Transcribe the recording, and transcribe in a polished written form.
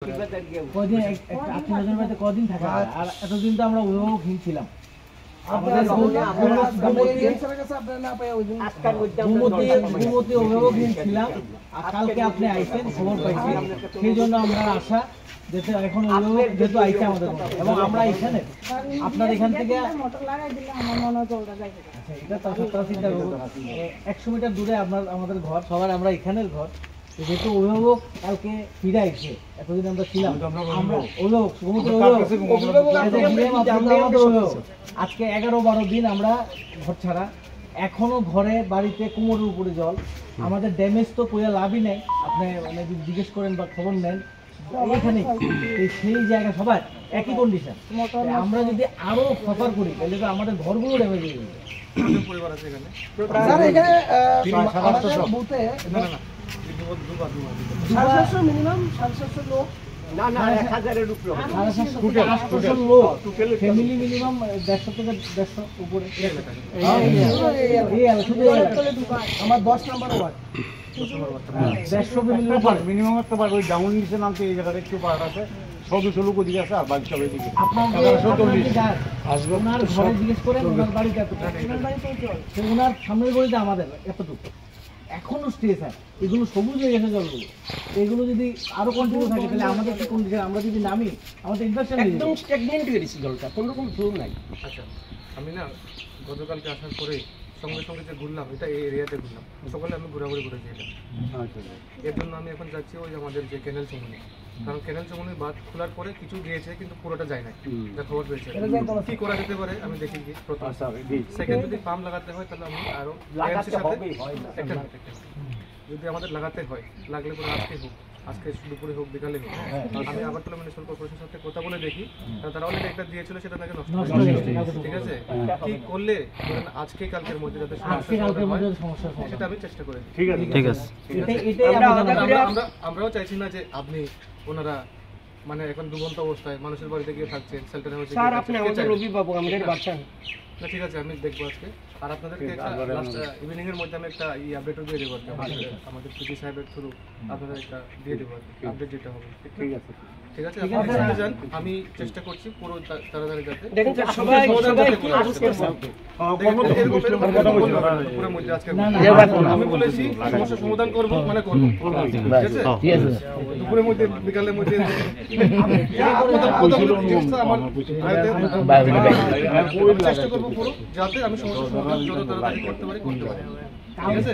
কদিন আত্মীয়স্বজনের বাড়িতে কদিন থাকা হয়? আর এতদিন তো আমরা অভিভাবকহীন ছিলাম। অভিভাবকহীন ছিলাম। আর কালকে আপনি আইসেন, খবর পাইছেন, সেই জন্য আমরা আশা যেহেতু এখন অভিভাবক যেহেতু আইসে আমাদের এবং আমরা এখানে আপনার এখান থেকে 100 মিটার দূরে আমাদের ঘর, সবার আমরা এখানের ঘর। যেহেতু অভিভাবক কালকে ফিরে আইছে, এতদিন আমরা ছিলাম আমরা অভিভাবক, আজকে 11-12 দিন আমরা ঘর ছাড়া, এখনো ঘরে বাড়িতে কোমরের উপরে জল। আমাদের ড্যামেজ তো করে লাভই নেই, আপনি মানে যদি জিজ্ঞেস করেন বা খবর নেন এইখানে সেই জায়গা সবার একই কন্ডিশন। আমরা যদি আরো সফর করি তাহলে তো আমাদের ঘরগুলো ড্যামেজ হয়ে যাবে। পরিবার আছে এখানে স্যার, এখানে বলতে মিনিমাম 750 লোক, না 1000 উপরে, 800 লোক ফ্যামিলি, মিনিমাম 150 থেকে 150 উপরে। আমার 10 নম্বর ওয়ার্ড, 150 মিনিমাম একটা বার ওই ডাউন নিচে নামতে এই জায়গাটা একটু পাহাড় আছে, 100-200 লোক ওদিকে আছে আর বাকি সব এদিকে। ওনার ঘরে জিজ্ঞেস করেন ওনার বাড়িতে ওনার সামনের বাড়িতে আমাদের এতটুকু এখনো স্টে স্যার। এগুলো সবুজ হয়ে গেছে জলগুলো, এগুলো যদি আরো কন্টিনিউ থাকে তাহলে আমাদের কি কন্ডিশন? আমরা যদি নামি আমাদের ইনফেকশন একদম স্ট্যাগনেন্ট হয়ে গেছে জলটা, কোনো রকম ফ্লো নাই। আচ্ছা, আমি না গতকালকে আসার পরে সঙ্গে সঙ্গে যে ঘুরলাম, এটা এই এরিয়াতে ঘুরলাম, সকালে আমি ঘোরাঘুরি করেছি এটা। এর জন্য আমি এখন যাচ্ছি ওই আমাদের যে ক্যানেল চমুনি, কারণ ক্যানেল চমুনির বাঁধ খোলার পরে কিছু গিয়েছে কিন্তু পুরোটা যায় না, যা খবর পেয়েছে। কি করা যেতে পারে আমি দেখি কি প্রথম। সেকেন্ড, যদি পাম্প লাগাতে হয় তাহলে আমি আরো যদি আমাদের লাগাতে হয়, লাগলে পরে আজকে হোক, আজকে দুপুরে হোক, বিকালে হোক, আমি আগরতলা মিউনিসিপাল কর্পোরেশনের সাথে কথা বলে দেখি। তারা অলরেডি একটা দিয়েছিল, সেটা নাকি নষ্ট হয়ে গেছে। ঠিক আছে, কি করলে আজকে কালকের মধ্যে যাতে সেটা আমি চেষ্টা করি। ঠিক আছে। আমরাও চাইছি না যে আপনি ওনারা মানে এখন ডুবন্ত অবস্থায় মানুষের বাড়িতে গিয়ে থাকছেন, শেল্টারে হচ্ছে। স্যার, আপনি আমাদের রবি বাবু আমাদের বাচ্চা না, ঠিক আছে, আমি দেখবো আজকে। আর আপনাদেরকে একটা লাস্ট ইভিনিং এর মধ্যে আমি একটা আপডেটও দিয়ে দেবো, আমাদের পিটি সাহেবের থ্রু আপনাদের একটা দিয়ে দেবো আপডেট যেটা হবে। ঠিক আছে, ঠিক আছে, আপনি চলে যান, আমি চেষ্টা করছি পুরো তাড়াতাড়ি যাতে দেখেন সবাই আমি বলেছি সমস্যা সমাধান করবো, মানে করবো। ঠিক আছে, দুপুরের মধ্যে বিকালের মধ্যে চেষ্টা করবো পুরো, যাতে আমি সমস্যা সমাধান যত তাড়াতাড়ি করতে পারি। ঠিক আছে।